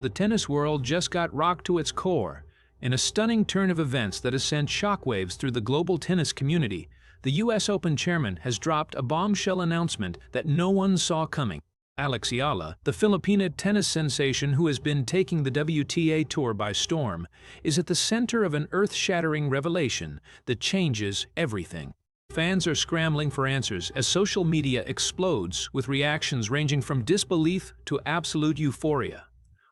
The tennis world just got rocked to its core. In a stunning turn of events that has sent shockwaves through the global tennis community, the US Open chairman has dropped a bombshell announcement that no one saw coming. Alex Eala, the Filipino tennis sensation who has been taking the WTA Tour by storm, is at the center of an earth-shattering revelation that changes everything. Fans are scrambling for answers as social media explodes with reactions ranging from disbelief to absolute euphoria.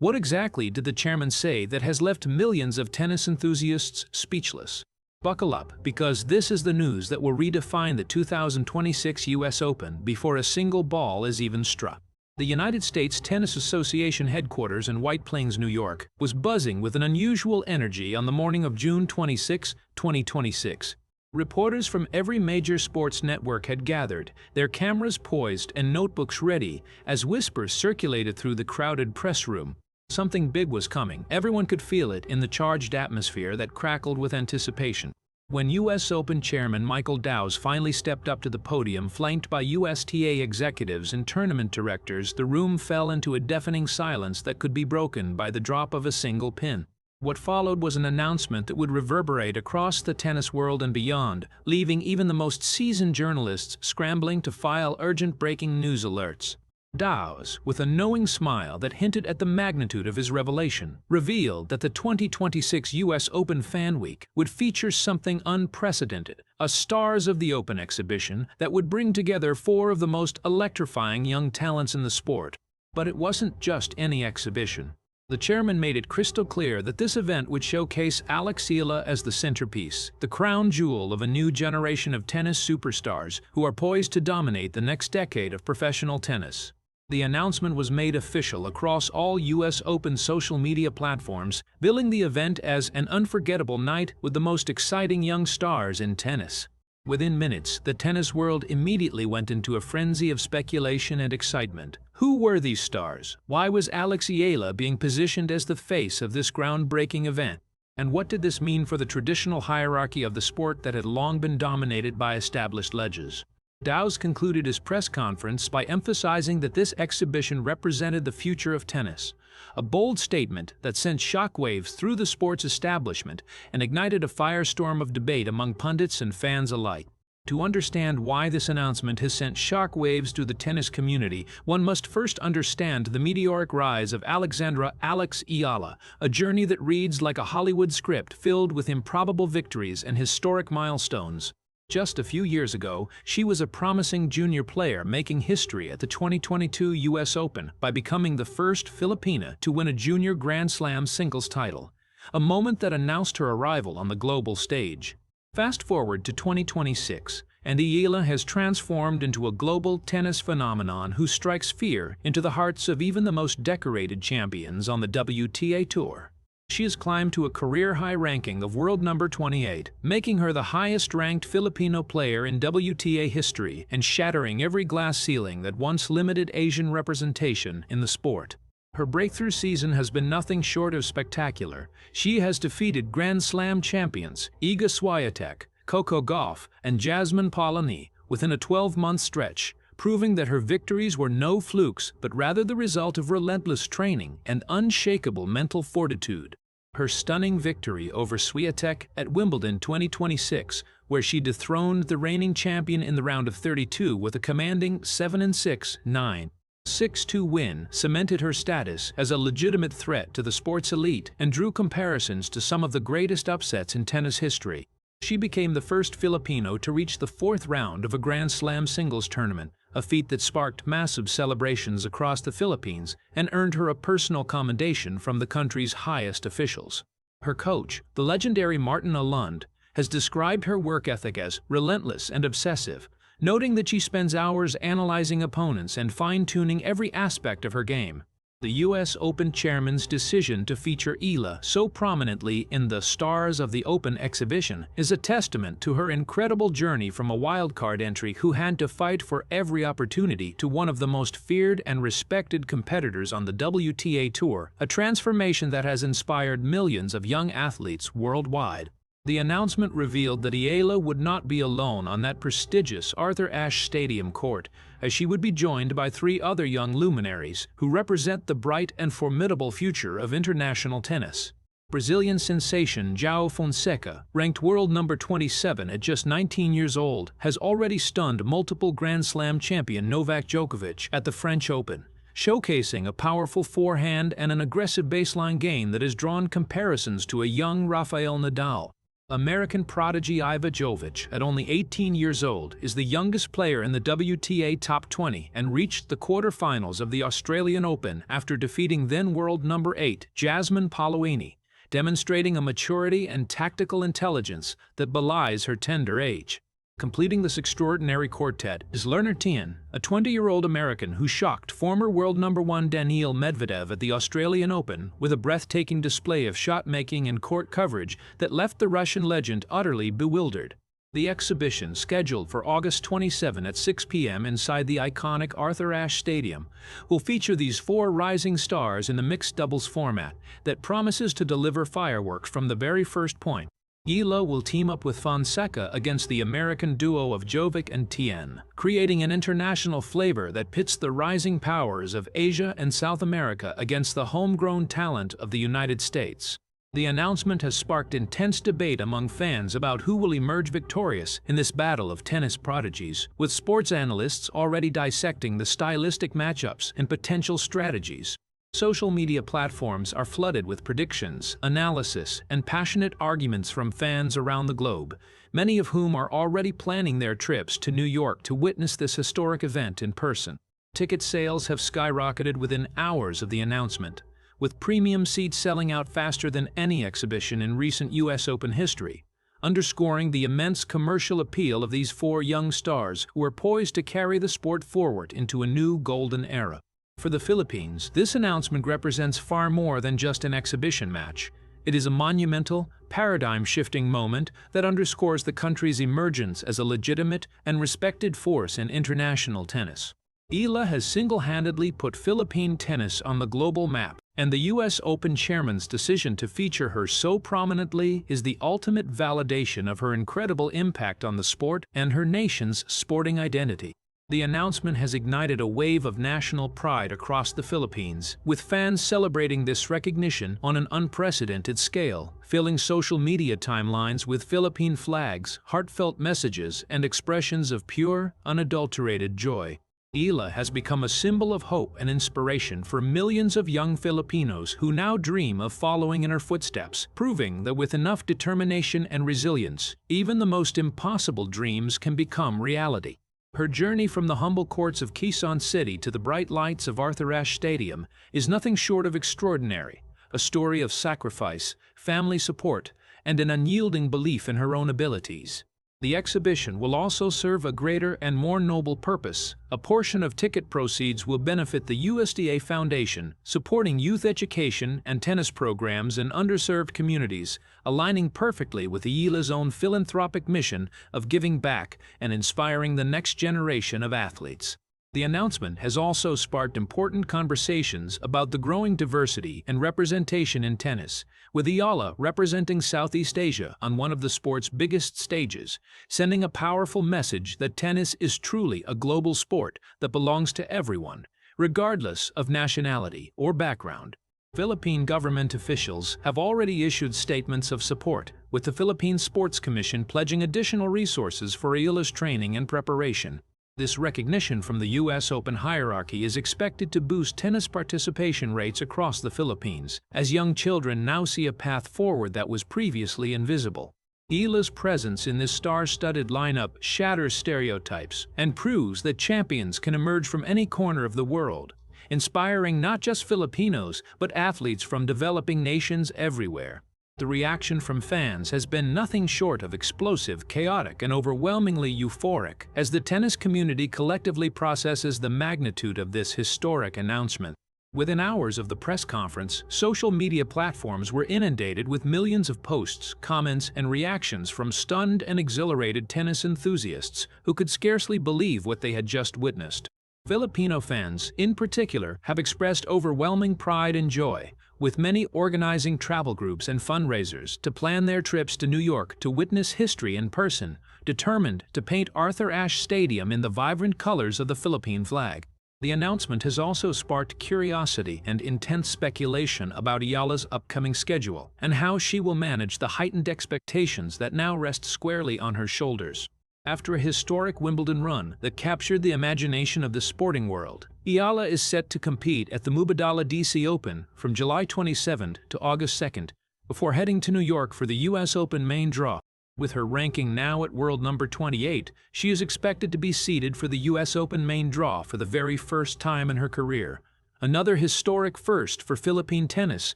What exactly did the chairman say that has left millions of tennis enthusiasts speechless? Buckle up, because this is the news that will redefine the 2026 US Open before a single ball is even struck. The United States Tennis Association headquarters in White Plains, New York, was buzzing with an unusual energy on the morning of June 26, 2026. Reporters from every major sports network had gathered, their cameras poised and notebooks ready, as whispers circulated through the crowded press room. Something big was coming. Everyone could feel it in the charged atmosphere that crackled with anticipation. When US Open chairman Michael Dowse finally stepped up to the podium, flanked by USTA executives and tournament directors, the room fell into a deafening silence that could be broken by the drop of a single pin. What followed was an announcement that would reverberate across the tennis world and beyond, leaving even the most seasoned journalists scrambling to file urgent breaking news alerts. Dowse, with a knowing smile that hinted at the magnitude of his revelation, revealed that the 2026 US Open Fan Week would feature something unprecedented, a Stars of the Open exhibition that would bring together four of the most electrifying young talents in the sport. But it wasn't just any exhibition. The chairman made it crystal clear that this event would showcase Alex Eala as the centerpiece, the crown jewel of a new generation of tennis superstars who are poised to dominate the next decade of professional tennis. The announcement was made official across all US Open social media platforms, billing the event as an unforgettable night with the most exciting young stars in tennis. Within minutes, the tennis world immediately went into a frenzy of speculation and excitement. Who were these stars? Why was Alex Eala being positioned as the face of this groundbreaking event? And what did this mean for the traditional hierarchy of the sport that had long been dominated by established legends? Dowse concluded his press conference by emphasizing that this exhibition represented the future of tennis, a bold statement that sent shockwaves through the sports establishment and ignited a firestorm of debate among pundits and fans alike. To understand why this announcement has sent shockwaves through the tennis community, one must first understand the meteoric rise of Alex Eala, a journey that reads like a Hollywood script filled with improbable victories and historic milestones. Just a few years ago, she was a promising junior player making history at the 2022 US Open by becoming the first Filipina to win a junior Grand Slam singles title, a moment that announced her arrival on the global stage. Fast forward to 2026, and Eala has transformed into a global tennis phenomenon who strikes fear into the hearts of even the most decorated champions on the WTA Tour. She has climbed to a career-high ranking of world number 28, making her the highest-ranked Filipino player in WTA history and shattering every glass ceiling that once limited Asian representation in the sport. Her breakthrough season has been nothing short of spectacular. She has defeated Grand Slam champions Iga Swiatek, Coco Gauff, and Jasmine Paolini within a 12-month stretch, proving that her victories were no flukes but rather the result of relentless training and unshakable mental fortitude. Her stunning victory over Swiatek at Wimbledon 2026, where she dethroned the reigning champion in the round of 32 with a commanding 7-6, 9-6-2 win, cemented her status as a legitimate threat to the sports elite and drew comparisons to some of the greatest upsets in tennis history. She became the first Filipino to reach the fourth round of a Grand Slam singles tournament, a feat that sparked massive celebrations across the Philippines and earned her a personal commendation from the country's highest officials. Her coach, the legendary Martin Alund, has described her work ethic as relentless and obsessive, noting that she spends hours analyzing opponents and fine-tuning every aspect of her game. The US Open chairman's decision to feature Eala so prominently in the Stars of the Open exhibition is a testament to her incredible journey from a wildcard entry who had to fight for every opportunity to one of the most feared and respected competitors on the WTA Tour, a transformation that has inspired millions of young athletes worldwide. The announcement revealed that Eala would not be alone on that prestigious Arthur Ashe Stadium court, as she would be joined by three other young luminaries who represent the bright and formidable future of international tennis. Brazilian sensation João Fonseca, ranked world number 27 at just 19 years old, has already stunned multiple Grand Slam champion Novak Djokovic at the French Open, showcasing a powerful forehand and an aggressive baseline game that has drawn comparisons to a young Rafael Nadal. American prodigy Iva Jovic, at only 18 years old, is the youngest player in the WTA Top 20 and reached the quarterfinals of the Australian Open after defeating then-world number 8 Jasmine Paolini, demonstrating a maturity and tactical intelligence that belies her tender age. Completing this extraordinary quartet is Lerner Tien, a 20-year-old American who shocked former world number 1 Daniil Medvedev at the Australian Open with a breathtaking display of shot-making and court coverage that left the Russian legend utterly bewildered. The exhibition, scheduled for August 27 at 6 p.m. inside the iconic Arthur Ashe Stadium, will feature these four rising stars in the mixed doubles format that promises to deliver fireworks from the very first point. Eala will team up with Fonseca against the American duo of Jovic and Tien, creating an international flavor that pits the rising powers of Asia and South America against the homegrown talent of the United States. The announcement has sparked intense debate among fans about who will emerge victorious in this battle of tennis prodigies, with sports analysts already dissecting the stylistic matchups and potential strategies. Social media platforms are flooded with predictions, analysis, and passionate arguments from fans around the globe, many of whom are already planning their trips to New York to witness this historic event in person. Ticket sales have skyrocketed within hours of the announcement, with premium seats selling out faster than any exhibition in recent US Open history, underscoring the immense commercial appeal of these four young stars who are poised to carry the sport forward into a new golden era. For the Philippines, this announcement represents far more than just an exhibition match. It is a monumental, paradigm-shifting moment that underscores the country's emergence as a legitimate and respected force in international tennis. Eala has single-handedly put Philippine tennis on the global map, and the US Open chairman's decision to feature her so prominently is the ultimate validation of her incredible impact on the sport and her nation's sporting identity. The announcement has ignited a wave of national pride across the Philippines, with fans celebrating this recognition on an unprecedented scale, filling social media timelines with Philippine flags, heartfelt messages, and expressions of pure, unadulterated joy. Eala has become a symbol of hope and inspiration for millions of young Filipinos who now dream of following in her footsteps, proving that with enough determination and resilience, even the most impossible dreams can become reality. Her journey from the humble courts of Quezon City to the bright lights of Arthur Ashe Stadium is nothing short of extraordinary, a story of sacrifice, family support, and an unyielding belief in her own abilities. The exhibition will also serve a greater and more noble purpose. A portion of ticket proceeds will benefit the USTA Foundation, supporting youth education and tennis programs in underserved communities, aligning perfectly with Eala's own philanthropic mission of giving back and inspiring the next generation of athletes. The announcement has also sparked important conversations about the growing diversity and representation in tennis, with Eala representing Southeast Asia on one of the sport's biggest stages, sending a powerful message that tennis is truly a global sport that belongs to everyone, regardless of nationality or background. Philippine government officials have already issued statements of support, with the Philippine Sports Commission pledging additional resources for Eala's training and preparation. This recognition from the US Open hierarchy is expected to boost tennis participation rates across the Philippines, as young children now see a path forward that was previously invisible. Eala's presence in this star-studded lineup shatters stereotypes and proves that champions can emerge from any corner of the world, inspiring not just Filipinos but athletes from developing nations everywhere. The reaction from fans has been nothing short of explosive, chaotic, and overwhelmingly euphoric as the tennis community collectively processes the magnitude of this historic announcement. Within hours of the press conference, social media platforms were inundated with millions of posts, comments, and reactions from stunned and exhilarated tennis enthusiasts who could scarcely believe what they had just witnessed. Filipino fans, in particular, have expressed overwhelming pride and joy, with many organizing travel groups and fundraisers to plan their trips to New York to witness history in person, determined to paint Arthur Ashe Stadium in the vibrant colors of the Philippine flag. The announcement has also sparked curiosity and intense speculation about Eala's upcoming schedule and how she will manage the heightened expectations that now rest squarely on her shoulders. After a historic Wimbledon run that captured the imagination of the sporting world, Eala is set to compete at the Mubadala DC Open from July 27 to August 2 before heading to New York for the US Open main draw. With her ranking now at world number 28, she is expected to be seeded for the US Open main draw for the very first time in her career. Another historic first for Philippine tennis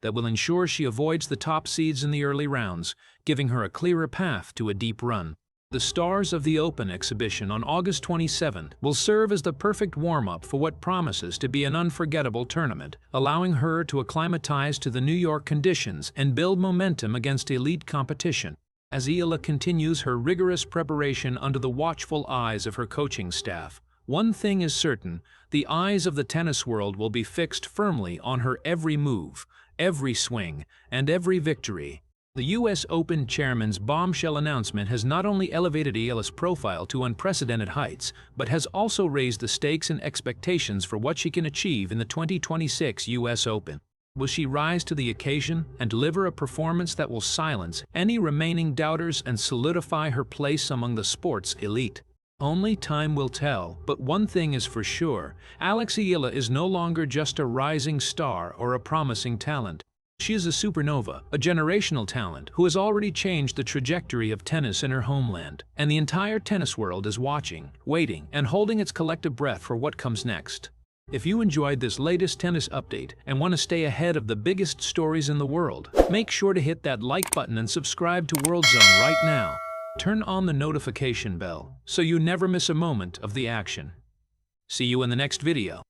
that will ensure she avoids the top seeds in the early rounds, giving her a clearer path to a deep run. The Stars of the Open exhibition on August 27 will serve as the perfect warm-up for what promises to be an unforgettable tournament, allowing her to acclimatize to the New York conditions and build momentum against elite competition. As Eala continues her rigorous preparation under the watchful eyes of her coaching staff, one thing is certain: the eyes of the tennis world will be fixed firmly on her every move, every swing, and every victory. The US Open chairman's bombshell announcement has not only elevated Eala's profile to unprecedented heights, but has also raised the stakes and expectations for what she can achieve in the 2026 US Open. Will she rise to the occasion and deliver a performance that will silence any remaining doubters and solidify her place among the sport's elite? Only time will tell, but one thing is for sure: Alex Eala is no longer just a rising star or a promising talent. She is a supernova, a generational talent who has already changed the trajectory of tennis in her homeland. And the entire tennis world is watching, waiting, and holding its collective breath for what comes next. If you enjoyed this latest tennis update and want to stay ahead of the biggest stories in the world, make sure to hit that like button and subscribe to World Zone right now. Turn on the notification bell so you never miss a moment of the action. See you in the next video.